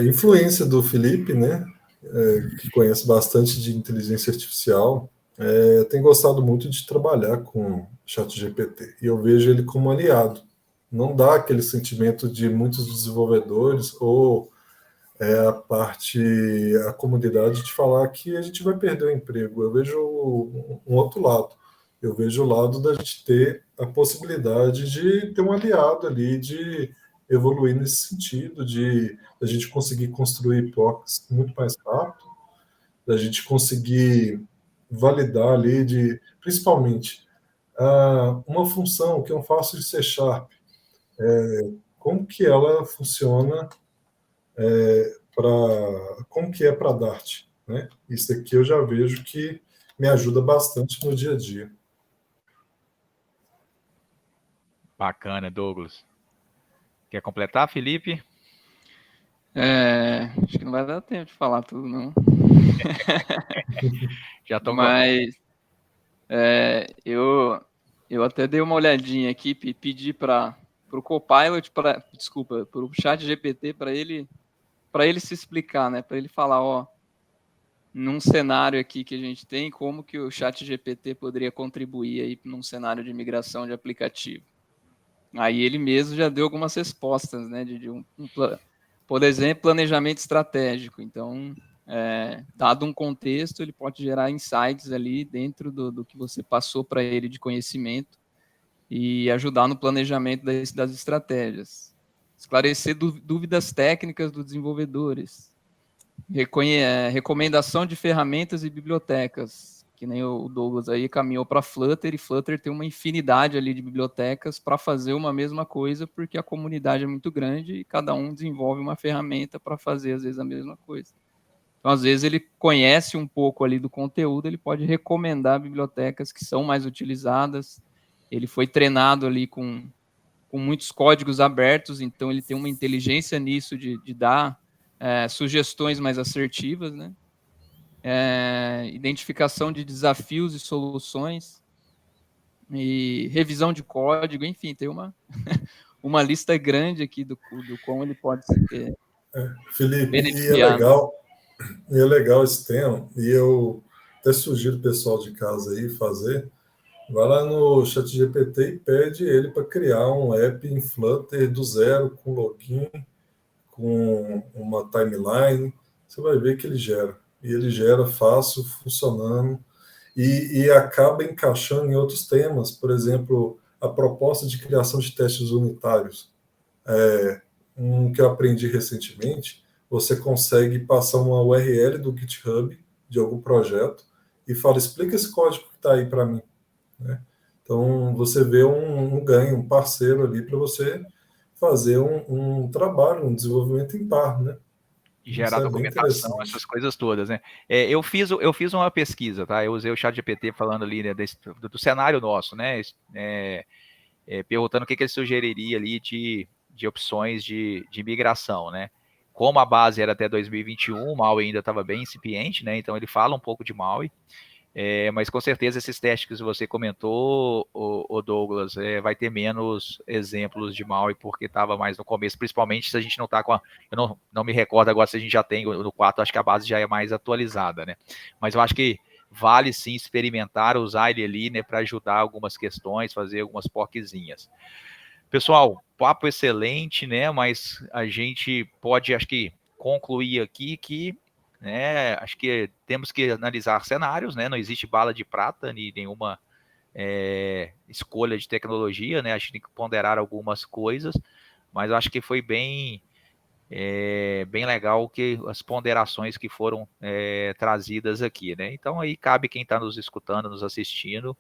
Influência do Felipe, né, que conhece bastante de inteligência artificial, tem gostado muito de trabalhar com ChatGPT, e eu vejo ele como aliado. Não dá aquele sentimento de muitos desenvolvedores ou a comunidade de falar que a gente vai perder o emprego. Eu vejo um outro lado. Eu vejo o lado da gente ter a possibilidade de ter um aliado ali, de evoluir nesse sentido, de a gente conseguir construir POCs muito mais rápido, da gente conseguir validar ali, principalmente, uma função que eu faço de C Sharp, como que ela funciona como que é para Dart, né? Isso aqui eu já vejo que me ajuda bastante no dia a dia. Bacana, Douglas. Quer completar, Felipe? Acho que não vai dar tempo de falar tudo, não. Já tô Mas eu até dei uma olhadinha aqui, pedi para o Copilot, para o ChatGPT, para ele se explicar, né? Para ele falar, ó, num cenário aqui que a gente tem, como que o ChatGPT poderia contribuir aí num cenário de migração de aplicativo. Aí ele mesmo já deu algumas respostas, né? Por exemplo, planejamento estratégico. Então, dado um contexto, ele pode gerar insights ali dentro do que você passou para ele de conhecimento e ajudar no planejamento das estratégias. Esclarecer dúvidas técnicas dos desenvolvedores. Recomendação de ferramentas e bibliotecas, que nem o Douglas aí caminhou para Flutter, e Flutter tem uma infinidade ali de bibliotecas para fazer uma mesma coisa, porque a comunidade é muito grande e cada um desenvolve uma ferramenta para fazer, às vezes, a mesma coisa. Então, às vezes, ele conhece um pouco ali do conteúdo, ele pode recomendar bibliotecas que são mais utilizadas. Ele foi treinado ali com muitos códigos abertos, então ele tem uma inteligência nisso de dar sugestões mais assertivas, né? Identificação de desafios e soluções, e revisão de código, enfim, tem uma lista grande aqui do como ele pode ser Felipe, beneficiado. E é legal esse tema, e eu até sugiro o pessoal de casa aí fazer. Vai lá no ChatGPT e pede ele para criar um app em Flutter do zero, com login, com uma timeline. Você vai ver que ele gera. E ele gera fácil, funcionando. e acaba encaixando em outros temas, por exemplo, a proposta de criação de testes unitários. Um que eu aprendi recentemente, você consegue passar uma URL do GitHub de algum projeto e fala, explica esse código que está aí para mim. Né? Então, você vê um ganho, um parceiro ali para você fazer um trabalho, um desenvolvimento em par, né? Gerar documentação, essas coisas todas, né? Eu fiz uma pesquisa, tá? Eu usei o ChatGPT falando ali, né, do cenário nosso, né? Perguntando o que ele sugeriria ali de opções de migração, né? Como a base era até 2021, o MAUI ainda estava bem incipiente, né? Então ele fala um pouco de MAUI. Mas com certeza esses testes que você comentou, o Douglas, vai ter menos exemplos de MAUI porque estava mais no começo, principalmente se a gente não está com a... Eu não me recordo agora se a gente já tem no 4, acho que a base já é mais atualizada, né? Mas eu acho que vale sim experimentar, usar ele ali, né, para ajudar algumas questões, fazer algumas POCzinhas. Pessoal, papo excelente, né? Mas a gente pode, acho que, concluir aqui que, né, acho que temos que analisar cenários, né? Não existe bala de prata, nem nenhuma escolha de tecnologia, né? A gente tem que ponderar algumas coisas, mas eu acho que foi bem legal que as ponderações que foram trazidas aqui, né? Então aí cabe quem está nos escutando, nos assistindo,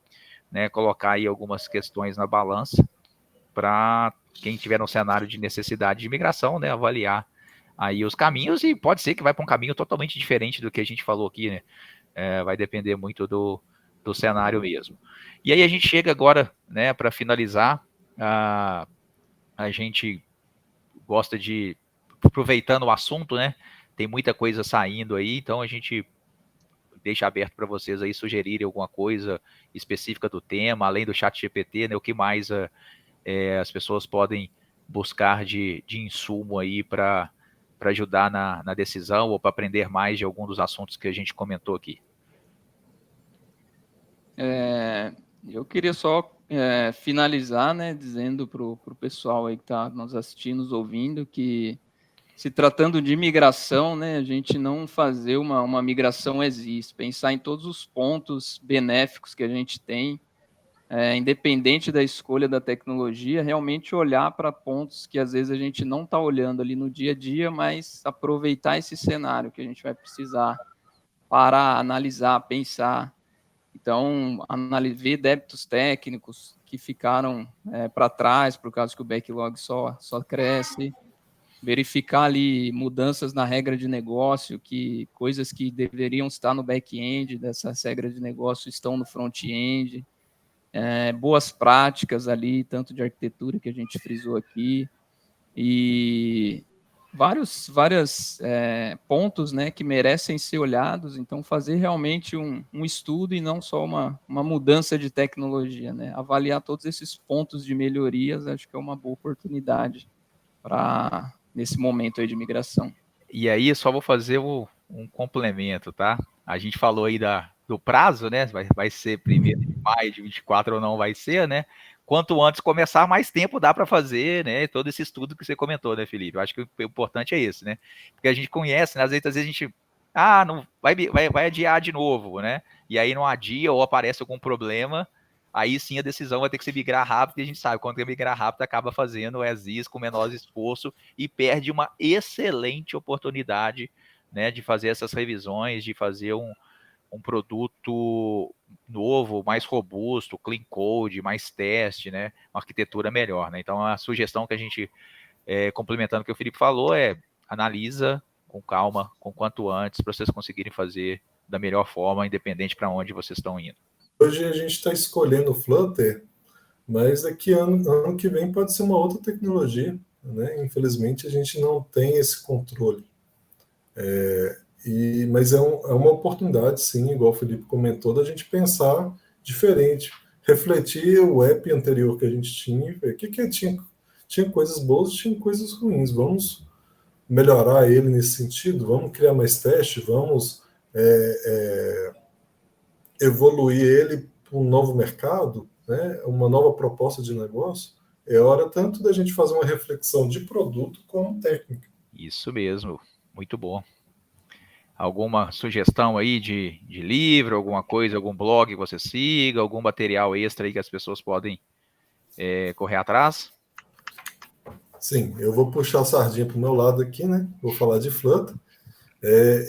né? Colocar aí algumas questões na balança para quem tiver um cenário de necessidade de migração, né, avaliar aí os caminhos, e pode ser que vai para um caminho totalmente diferente do que a gente falou aqui, né? Vai depender muito do cenário mesmo. E aí a gente chega agora, né, para finalizar, a gente gosta de, aproveitando o assunto, né, tem muita coisa saindo aí, então a gente deixa aberto para vocês aí sugerirem alguma coisa específica do tema, além do ChatGPT, né, o que mais as pessoas podem buscar de insumo aí para ajudar na decisão ou para aprender mais de algum dos assuntos que a gente comentou aqui. Eu queria só finalizar, né, dizendo para o pessoal aí que está nos assistindo, nos ouvindo, que se tratando de migração, né, a gente não fazer uma migração existe, pensar em todos os pontos benéficos que a gente tem, independente da escolha da tecnologia, realmente olhar para pontos que às vezes a gente não está olhando ali no dia a dia, mas aproveitar esse cenário que a gente vai precisar parar, analisar, pensar. Então, ver débitos técnicos que ficaram para trás, por causa que o backlog só cresce, verificar ali mudanças na regra de negócio, que coisas que deveriam estar no back-end dessas regras de negócio estão no front-end, boas práticas ali, tanto de arquitetura que a gente frisou aqui, e vários pontos, né, que merecem ser olhados. Então, fazer realmente um estudo e não só uma mudança de tecnologia, né? Avaliar todos esses pontos de melhorias, acho que é uma boa oportunidade para nesse momento aí de migração. E aí, só vou fazer um complemento, tá? A gente falou aí do prazo, né? Vai ser 1º de maio de 24 ou não vai ser, né? Quanto antes começar, mais tempo dá para fazer, né? Todo esse estudo que você comentou, né, Felipe? Eu acho que o importante é esse, né? Porque a gente conhece, né? Às vezes a gente não vai adiar de novo, né? E aí não adia ou aparece algum problema, aí sim a decisão vai ter que ser migrar rápido, e a gente sabe, quando é migrar rápido, acaba fazendo o ESIS com menor esforço e perde uma excelente oportunidade, né, de fazer essas revisões, de fazer um produto novo, mais robusto, clean code, mais teste, né, uma arquitetura melhor, né? Então a sugestão que a gente, complementando o que o Felipe falou, analisa com calma, com quanto antes, para vocês conseguirem fazer da melhor forma, independente para onde vocês estão indo. Hoje a gente está escolhendo o Flutter, mas daqui ano que vem pode ser uma outra tecnologia, né? Infelizmente a gente não tem esse controle. Mas é uma oportunidade, sim, igual o Felipe comentou, da gente pensar diferente, refletir o app anterior que a gente tinha, ver o que tinha coisas boas, tinha coisas ruins. Vamos melhorar ele nesse sentido, vamos criar mais testes, vamos evoluir ele para um novo mercado, né? Uma nova proposta de negócio. É hora tanto da gente fazer uma reflexão de produto como técnica. Isso mesmo, muito bom. alguma sugestão aí de livro, alguma coisa, algum blog que você siga, algum material extra aí que as pessoas podem correr atrás? Sim, eu vou puxar a sardinha para o meu lado aqui, né? Vou falar de Flutter.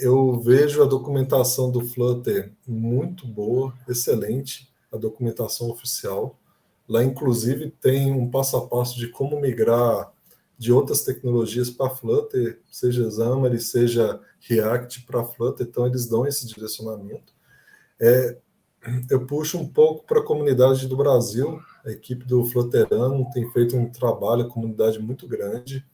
Eu vejo a documentação do Flutter muito boa, excelente, a documentação oficial. Lá, inclusive, tem um passo a passo de como migrar de outras tecnologias para Flutter, seja Xamarin, seja React para Flutter, então eles dão esse direcionamento. Eu puxo um pouco para a comunidade do Brasil, a equipe do Flutterano tem feito um trabalho, a comunidade muito grande,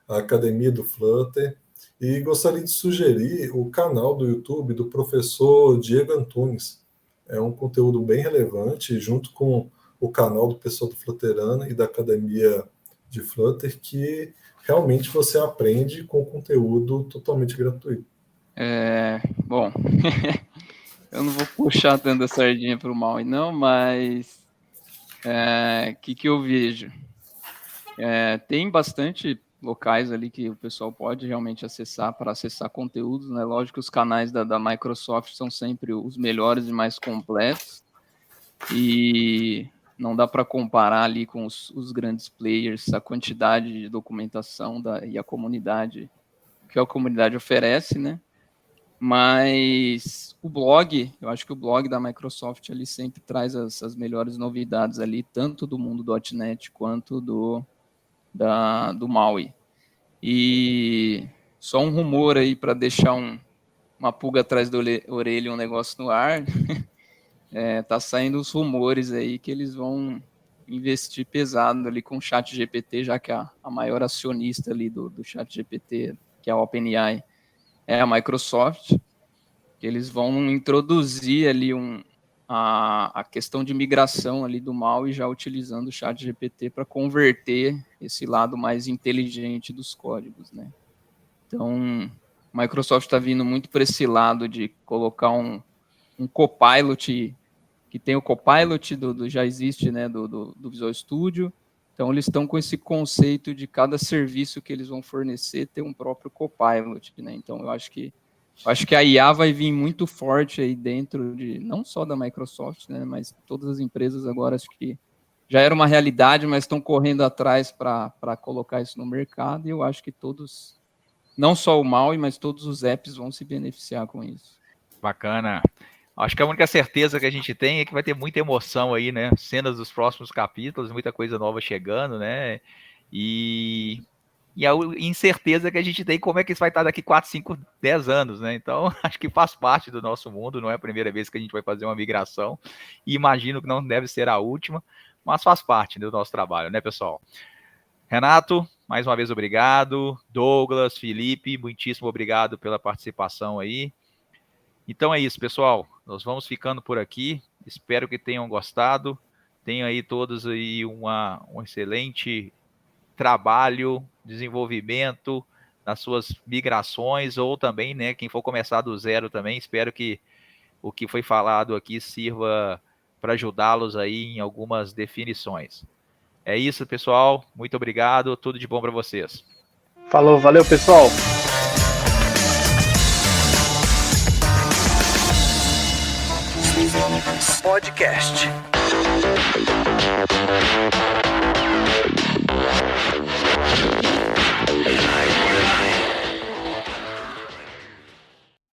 a academia do Flutter, e gostaria de sugerir o canal do YouTube do professor Diego Antunes. É um conteúdo bem relevante, junto com o canal do pessoal do Flutterano e da academia de Flutter, que realmente você aprende com conteúdo totalmente gratuito. Bom, eu não vou puxar tanto a sardinha para o mal, não, mas que eu vejo? Tem bastante locais ali que o pessoal pode realmente acessar para acessar conteúdos, né? Lógico que os canais da Microsoft são sempre os melhores e mais completos, e não dá para comparar ali com os grandes players, a quantidade de documentação e a comunidade, que a comunidade oferece, né? Mas o blog, eu acho que o blog da Microsoft ali sempre traz as melhores novidades ali, tanto do mundo do .NET quanto do MAUI. E só um rumor aí para deixar uma pulga atrás da orelha, um negócio no ar. Tá saindo os rumores aí que eles vão investir pesado ali com o ChatGPT, já que a maior acionista ali do ChatGPT, que é a OpenAI, é a Microsoft, que eles vão introduzir ali a questão de migração ali do MAUI, já utilizando o ChatGPT para converter esse lado mais inteligente dos códigos, né? Então, a Microsoft está vindo muito para esse lado de colocar um Copilot, que tem o Copilot já existe, né, do Visual Studio. Então, eles estão com esse conceito de cada serviço que eles vão fornecer ter um próprio Copilot, né? Então, eu acho que a IA vai vir muito forte aí dentro não só da Microsoft, né, mas todas as empresas agora, acho que já era uma realidade, mas estão correndo atrás para colocar isso no mercado, e eu acho que todos, não só o MAUI, mas todos os apps vão se beneficiar com isso. Bacana. Acho que a única certeza que a gente tem é que vai ter muita emoção aí, né? Cenas dos próximos capítulos, muita coisa nova chegando, né? E a incerteza que a gente tem como é que isso vai estar daqui 4, 5, 10 anos, né? Então, acho que faz parte do nosso mundo, não é a primeira vez que a gente vai fazer uma migração, e imagino que não deve ser a última, mas faz parte do nosso trabalho, né, pessoal? Renato, mais uma vez obrigado. Douglas, Felipe, muitíssimo obrigado pela participação aí. Então é isso, pessoal. Nós vamos ficando por aqui. Espero que tenham gostado. Tenham aí todos aí um excelente trabalho, desenvolvimento nas suas migrações, ou também, né, quem for começar do zero também, espero que o que foi falado aqui sirva para ajudá-los aí em algumas definições. É isso, pessoal. Muito obrigado. Tudo de bom para vocês. Falou, valeu, pessoal. Podcast.